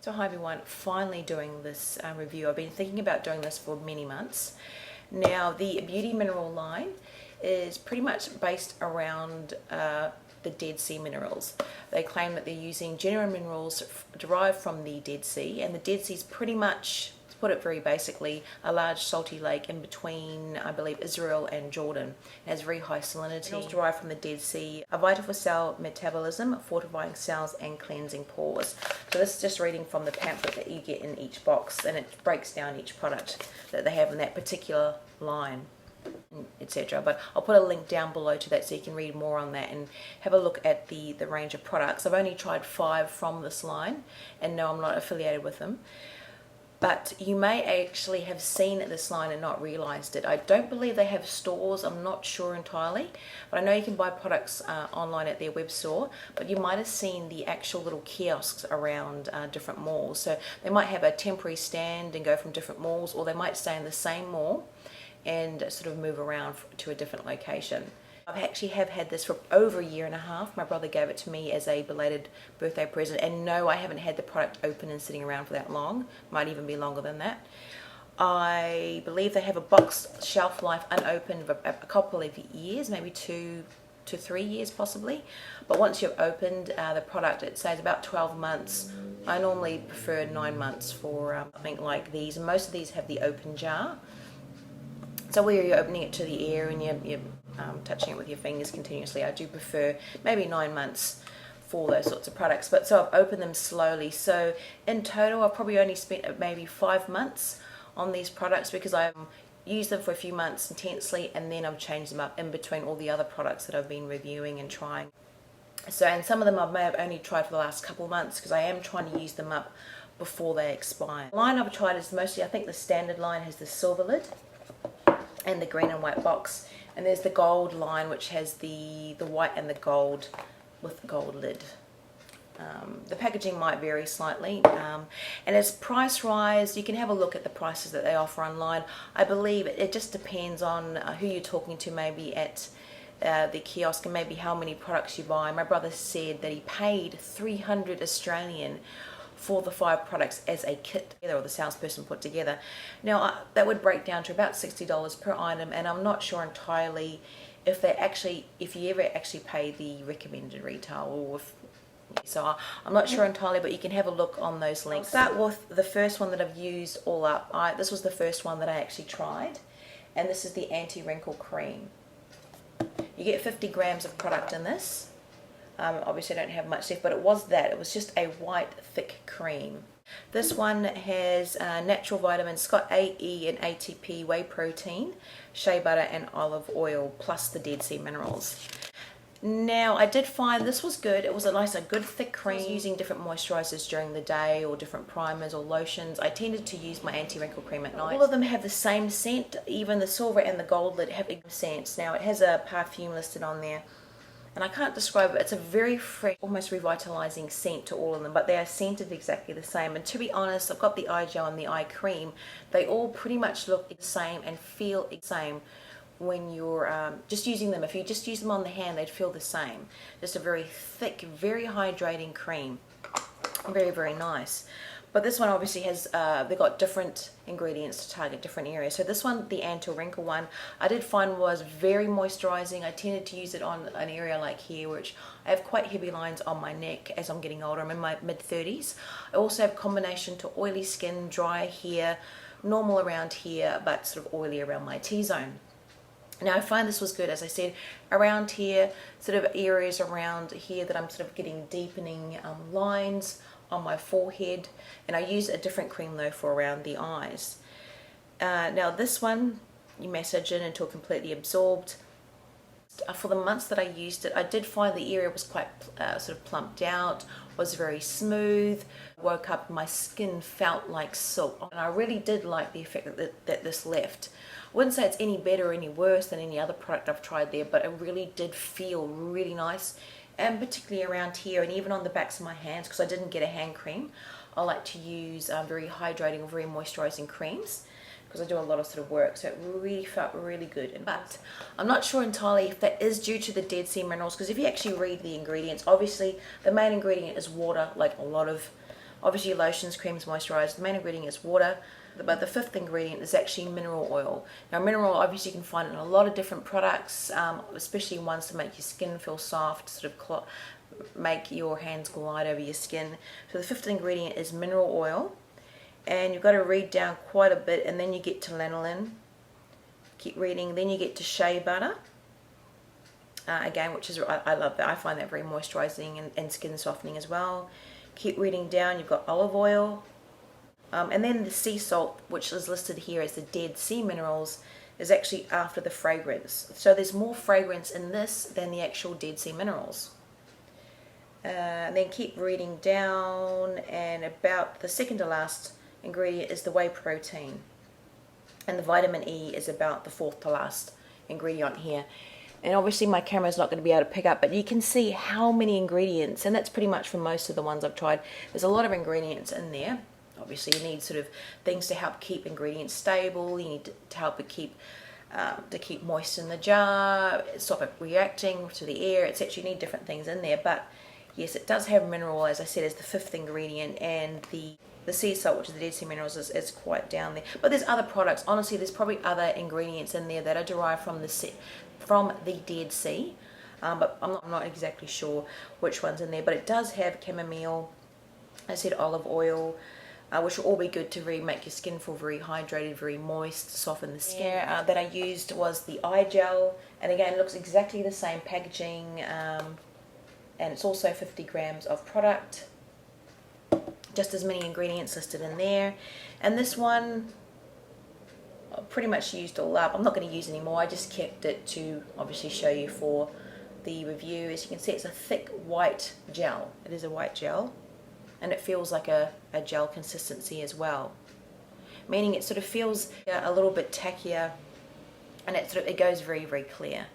So hi everyone, finally doing this review. I've been thinking about doing this for many months. Now the Beauty Mineral line is pretty much based around the Dead Sea minerals. They claim that they're using genuine minerals derived from the Dead Sea, and the Dead Sea is pretty much, to put it very basically, a large salty lake in between, I believe, Israel and Jordan. It has very high salinity. Minerals derived from the Dead Sea are vital for cell metabolism, fortifying cells and cleansing pores. So this is just reading from the pamphlet that you get in each box, and it breaks down each product that they have in that particular line, etc. But I'll put a link down below to that so you can read more on that and have a look at the range of products. I've only tried 5 from this line, and no, I'm not affiliated with them. But you may actually have seen this line and not realized it. I don't believe they have stores, I'm not sure entirely, but I know you can buy products online at their web store, but you might have seen the actual little kiosks around different malls. So they might have a temporary stand and go from different malls, or they might stay in the same mall and sort of move around to a different location. I actually have had this for over a year and a half. My brother gave it to me as a belated birthday present, and no, I haven't had the product open and sitting around for that long. Might even be longer than that. I believe they have a box shelf life unopened of a couple of years, maybe 2 to 3 years possibly. But once you've opened the product, it says about 12 months. I normally prefer 9 months for something like these, and most of these have the open jar. So where you're opening it to the air and you're touching it with your fingers continuously, I do prefer maybe 9 months for those sorts of products. But so I've opened them slowly. So in total, I've probably only spent maybe 5 months on these products, because I've used them for a few months intensely, and then I've changed them up in between all the other products that I've been reviewing and trying. So, and some of them I may have only tried for the last couple of months, because I am trying to use them up before they expire. The line I've tried is mostly, I think the standard line has the silver lid and the green and white box, and there's the gold line which has the white and the gold with the gold lid. The packaging might vary slightly, and as price rise, you can have a look at the prices that they offer online. I believe it just depends on who you're talking to, maybe at the kiosk, and maybe how many products you buy. My brother said that he paid 300 Australian for the 5 products as a kit together, or the salesperson put together. Now that would break down to about $60 per item, and I'm not sure entirely if you ever actually pay the recommended retail, or so I'm not sure entirely, but you can have a look on those links. I'll start with the first one that I've used all up. This was the first one that I actually tried, and this is the Anti-Wrinkle Cream. You get 50 grams of product in this. Obviously I don't have much left, but it was just a white thick cream. This one has natural vitamins, it's got A, E and ATP, whey protein, shea butter and olive oil, plus the Dead Sea minerals. Now I did find this was good. It was a good thick cream. Using different moisturizers during the day, or different primers or lotions. I tended to use my anti-wrinkle cream at night. All of them have the same scent. Even the silver and the gold lid have scents. Now it has a perfume listed on there, and I can't describe it. It's a very fresh, almost revitalizing scent to all of them, but they are scented exactly the same. And to be honest, I've got the eye gel and the eye cream. They all pretty much look the same and feel the same when you're just using them. If you just use them on the hand, they'd feel the same. Just a very thick, very hydrating cream. Very, very nice. But this one obviously has, they've got different ingredients to target different areas. So this one, the anti-wrinkle one, I did find was very moisturizing. I tended to use it on an area like here, which I have quite heavy lines on my neck as I'm getting older. I'm in my mid-30s. I also have combination to oily skin, dry hair, normal around here, but sort of oily around my T-zone. Now I find this was good, as I said, around here, sort of areas around here that I'm sort of getting deepening lines on my forehead, and I use a different cream though for around the eyes. Now this one, you massage in until completely absorbed. For the months that I used it, I did find the area was quite sort of plumped out, was very smooth. Woke up, my skin felt like silk, and I really did like the effect that this left. I wouldn't say it's any better or any worse than any other product I've tried there, but it really did feel really nice, and particularly around here and even on the backs of my hands, because I didn't get a hand cream. I like to use very hydrating or very moisturizing creams, because I do a lot of sort of work, so it really felt really good. But I'm not sure entirely if that is due to the Dead Sea minerals, because if you actually read the ingredients, obviously the main ingredient is water, like a lot of Obviously lotions, creams, moisturizers. The main ingredient is water, but the fifth ingredient is actually mineral oil. Now mineral oil, obviously you can find it in a lot of different products, especially ones to make your skin feel soft, sort of make your hands glide over your skin. So the fifth ingredient is mineral oil, and you've got to read down quite a bit, and then you get to lanolin. Keep reading, then you get to shea butter. Again, which is, I love that. I find that very moisturizing and skin softening as well. Keep reading down, you've got olive oil. And then the sea salt, which is listed here as the Dead Sea minerals, is actually after the fragrance. So there's more fragrance in this than the actual Dead Sea minerals. Then keep reading down, and about the second to last ingredient is the whey protein. And the vitamin E is about the fourth to last ingredient here. And obviously my camera's not going to be able to pick up, but you can see how many ingredients, and that's pretty much for most of the ones I've tried. There's a lot of ingredients in there. Obviously you need sort of things to help keep ingredients stable. You need to help it keep moist in the jar, stop it reacting to the air, etc. You need different things in there, but yes, it does have mineral oil, as I said, as the fifth ingredient, and the sea salt, which is the Dead Sea minerals, is quite down there. But there's other products. Honestly, there's probably other ingredients in there that are derived from the Dead Sea, but I'm not exactly sure which one's in there. But it does have chamomile, I said olive oil, which will all be good to really make your skin feel very hydrated, very moist, soften the skin. That I used was the eye gel, and again, it looks exactly the same packaging, and it's also 50 grams of product. Just as many ingredients listed in there. And this one, I pretty much used all up. I'm not going to use any more. I just kept it to obviously show you for the review. As you can see, it's a thick white gel. It is a white gel, and it feels like a gel consistency as well, meaning it sort of feels a little bit tackier, and it goes very, very clear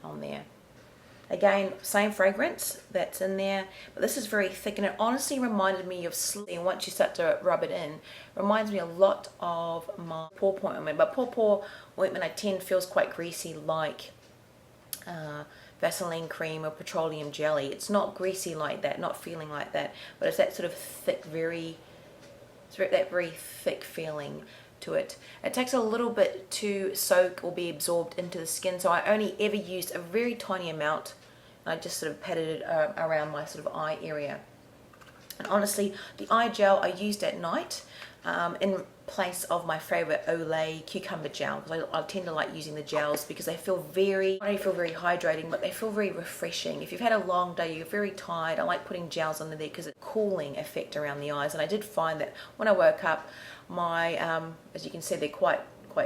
on there. Again, same fragrance that's in there, but this is very thick, and it honestly reminded me of sleep. And once you start to rub it in, reminds me a lot of my pawpaw ointment. But pawpaw ointment, I tend feels quite greasy, like Vaseline cream or petroleum jelly. It's not greasy like that, not feeling like that, but it's that sort of thick, that very thick feeling to it. It takes a little bit to soak or be absorbed into the skin, so I only ever used a very tiny amount, and I just sort of patted it around my sort of eye area. And honestly, the eye gel I used at night in place of my favorite Olay cucumber gel, because I tend to like using the gels because they feel not only feel very hydrating, but they feel very refreshing. If you've had a long day, you're very tired, I like putting gels under there because it's a cooling effect around the eyes. And I did find that when I woke up, my as you can see, they're quite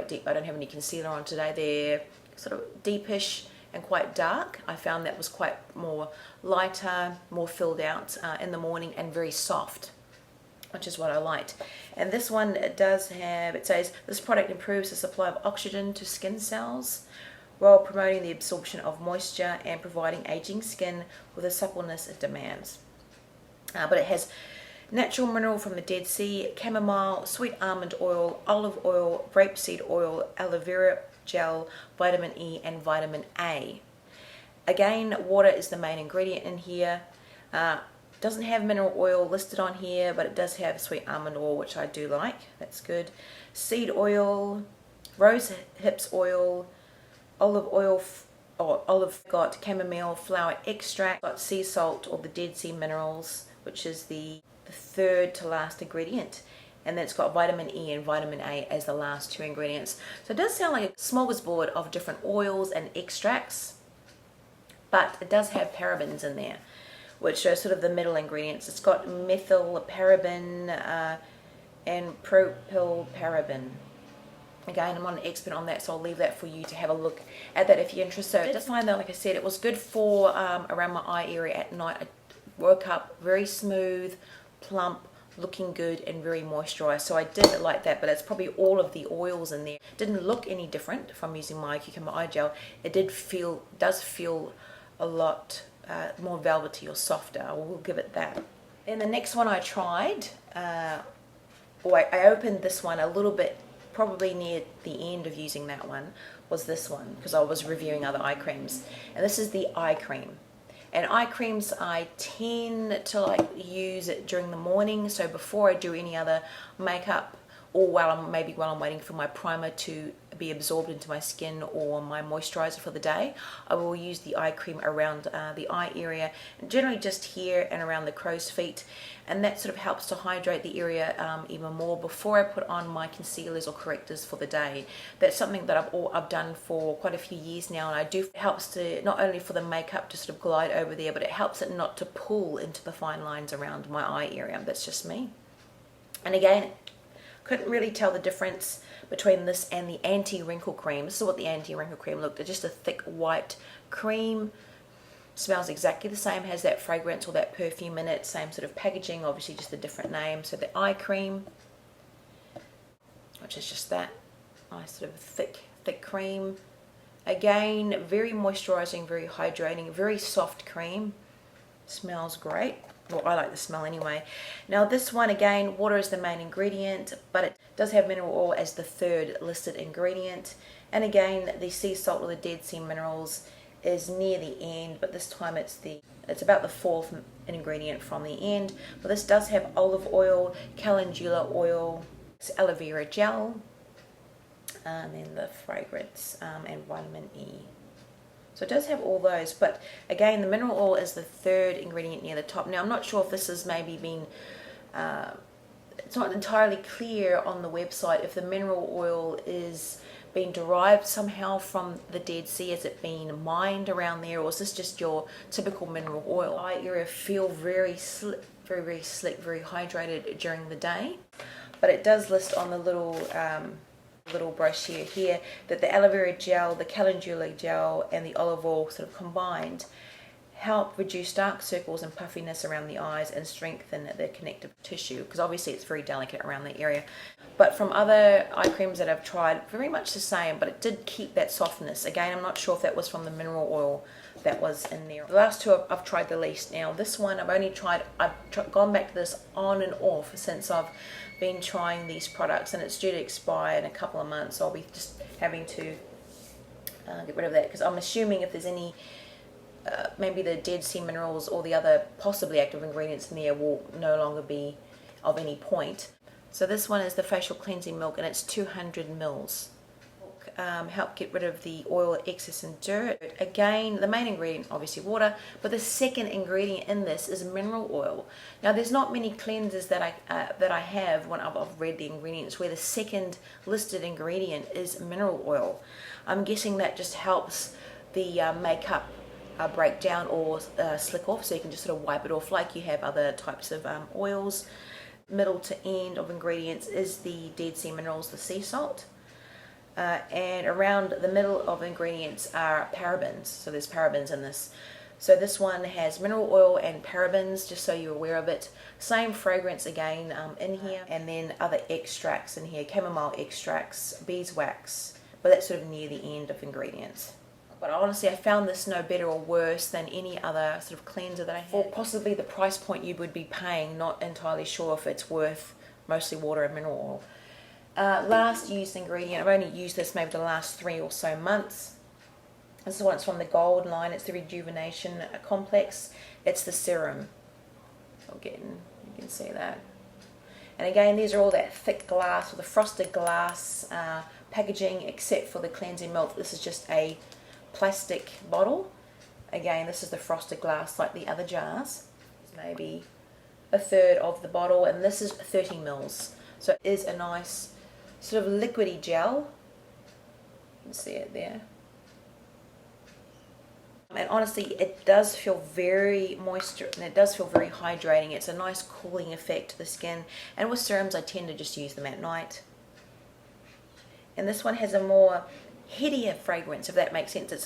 deep. I don't have any concealer on today. They're sort of deepish and quite dark. I found that was quite more lighter, more filled out in the morning, and very soft, which is what I liked. And this one, it says this product improves the supply of oxygen to skin cells while promoting the absorption of moisture and providing aging skin with the suppleness it demands. But it has natural mineral from the Dead Sea, chamomile, sweet almond oil, olive oil, rapeseed oil, aloe vera gel, vitamin E, and vitamin A. Again, water is the main ingredient in here. Doesn't have mineral oil listed on here, but it does have sweet almond oil, which I do like. That's good. Seed oil, rose hips oil, got chamomile flower extract, got sea salt or the Dead Sea minerals, which is the third to last ingredient, and then it's got vitamin E and vitamin A as the last two ingredients. So it does sound like a smorgasbord of different oils and extracts, but it does have parabens in there, which are sort of the middle ingredients. It's got methyl paraben and propyl paraben. Again, I'm not an expert on that, so I'll leave that for you to have a look at that if you're interested. I just find that, like I said, it was good for around my eye area at night. I woke up very smooth, plump, looking good, and very moisturized. So I did like that, but that's probably all of the oils in there. Didn't look any different from using my cucumber eye gel. It does feel a lot more velvety or softer. I will give it that. Then the next one I tried, I opened this one a little bit, probably near the end of using that one, was this one, because I was reviewing other eye creams. And this is the eye cream. And eye creams I tend to like use it during the morning, so before I do any other makeup, or while I'm waiting for my primer to be absorbed into my skin or my moisturizer for the day, I will use the eye cream around the eye area, generally just here and around the crow's feet, and that sort of helps to hydrate the area even more before I put on my concealers or correctors for the day. That's something that I've done for quite a few years now, and it helps to not only for the makeup to sort of glide over there, but it helps it not to pull into the fine lines around my eye area. That's just me. And again, couldn't really tell the difference between this and the anti-wrinkle cream. This is what the anti-wrinkle cream looked. It's just a thick white cream. Smells exactly the same, has that fragrance or that perfume in it, same sort of packaging, obviously just a different name. So the eye cream, which is just that nice sort of thick cream. Again, very moisturizing, very hydrating, very soft cream. Smells great. Well, I like the smell anyway. Now this one, again, water is the main ingredient, but it does have mineral oil as the third listed ingredient. And again, the sea salt or the Dead Sea minerals is near the end, but this time it's about the fourth ingredient from the end. But this does have olive oil, calendula oil, aloe vera gel, and then the fragrance and vitamin E. So it does have all those, but again, the mineral oil is the third ingredient near the top. Now, I'm not sure if this has maybe been, it's not entirely clear on the website if the mineral oil is being derived somehow from the Dead Sea. Has it been mined around there, or is this just your typical mineral oil? Eye area feel very slick, very slick, very hydrated during the day. But it does list on the little brochure here that the aloe vera gel, the calendula gel, and the olive oil sort of combined help reduce dark circles and puffiness around the eyes and strengthen the connective tissue, because obviously it's very delicate around the area. But from other eye creams that I've tried, very much the same, but it did keep that softness. Again, I'm not sure if that was from the mineral oil that was in there. The last two I've tried the least. Now this one I've gone back to this on and off since I've been trying these products, and it's due to expire in a couple of months, so I'll be just having to get rid of that, because I'm assuming if there's any maybe the Dead Sea minerals or the other possibly active ingredients in there will no longer be of any point. So this one is the facial cleansing milk, and it's 200 mils. Help get rid of the oil, excess and dirt. Again, the main ingredient obviously water, but the second ingredient in this is mineral oil. Now there's not many cleansers that I have when I've read the ingredients where the second listed ingredient is mineral oil. I'm guessing that just helps the makeup break down or slick off, so you can just sort of wipe it off like you have other types of oils. Middle to end of ingredients is the Dead Sea minerals, the sea salt. And around the middle of ingredients are parabens. So there's parabens in this. So this one has mineral oil and parabens, just so you're aware of it. Same fragrance again in here. And then other extracts in here, chamomile extracts, beeswax. But that's sort of near the end of ingredients. But honestly, I found this no better or worse than any other sort of cleanser that I had. For possibly the price point you would be paying, not entirely sure if it's worth mostly water and mineral oil. Last used ingredient, I've only used this maybe the last 3 or so months. This one's from the Gold line. It's the Rejuvenation complex. It's the Serum. Again, you can see that. And again, these are all that thick glass or the frosted glass packaging, except for the cleansing milk. This is just a plastic bottle. Again, this is the frosted glass like the other jars. It's maybe a third of the bottle, and this is 30 mils. So it is a nice sort of liquidy gel. You can see it there. And honestly, it does feel very moist and it does feel very hydrating. It's a nice cooling effect to the skin. And with serums, I tend to just use them at night. And this one has a more headier fragrance, if that makes sense. It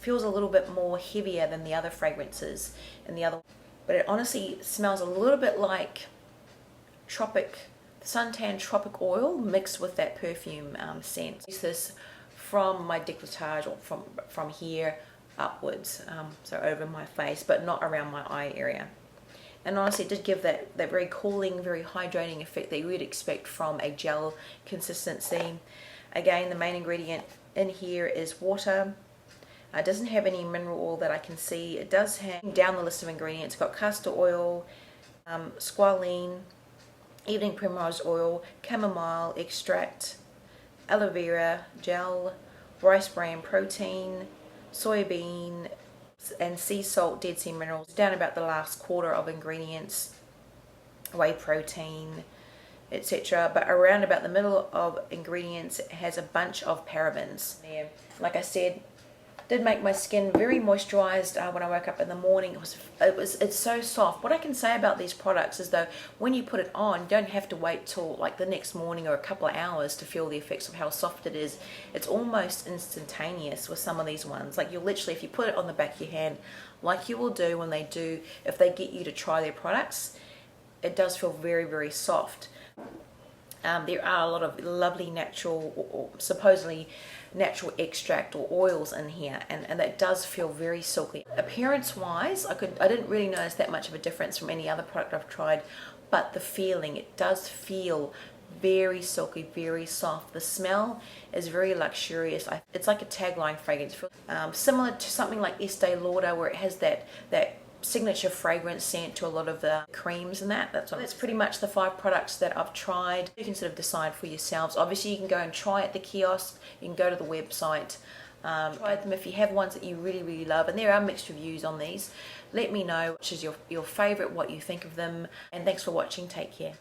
feels a little bit more heavier than the other fragrances in the other. But it honestly smells a little bit like suntan tropic oil mixed with that perfume scent. I use this from my décolletage or from here upwards, so over my face, but not around my eye area. And honestly, it did give that very cooling, very hydrating effect that you would expect from a gel consistency. Again, the main ingredient in here is water, It doesn't have any mineral oil that I can see. It does have, down the list of ingredients, it's got castor oil, squalene, evening primrose oil, chamomile extract, aloe vera gel, rice bran protein, soybean and sea salt, dead sea minerals. Down about the last quarter of ingredients, whey protein, etc. But around about the middle of ingredients, it has a bunch of parabens. Like I said, did make my skin very moisturized when I woke up in the morning. It's so soft. What I can say about these products is though, when you put it on, you don't have to wait till like the next morning or a couple of hours to feel the effects of how soft it is. It's almost instantaneous with some of these ones. Like you'll literally, if you put it on the back of your hand, like you will do when they do, if they get you to try their products, it does feel very, very soft. There are a lot of lovely natural, or supposedly natural extract or oils in here, and that does feel very silky. Appearance wise, I didn't really notice that much of a difference from any other product I've tried, but the feeling, it does feel very silky, very soft. The smell is very luxurious. It's like a tagline fragrance, similar to something like Estee Lauder, where it has that signature fragrance scent to a lot of the creams and that's pretty much the 5 products that I've tried. You can sort of decide for yourselves. Obviously you can go and try at the kiosk, you can go to the website, try them. If you have ones that you really, really love, and there are mixed reviews on these, let me know which is your favorite, what you think of them, and thanks for watching. Take care.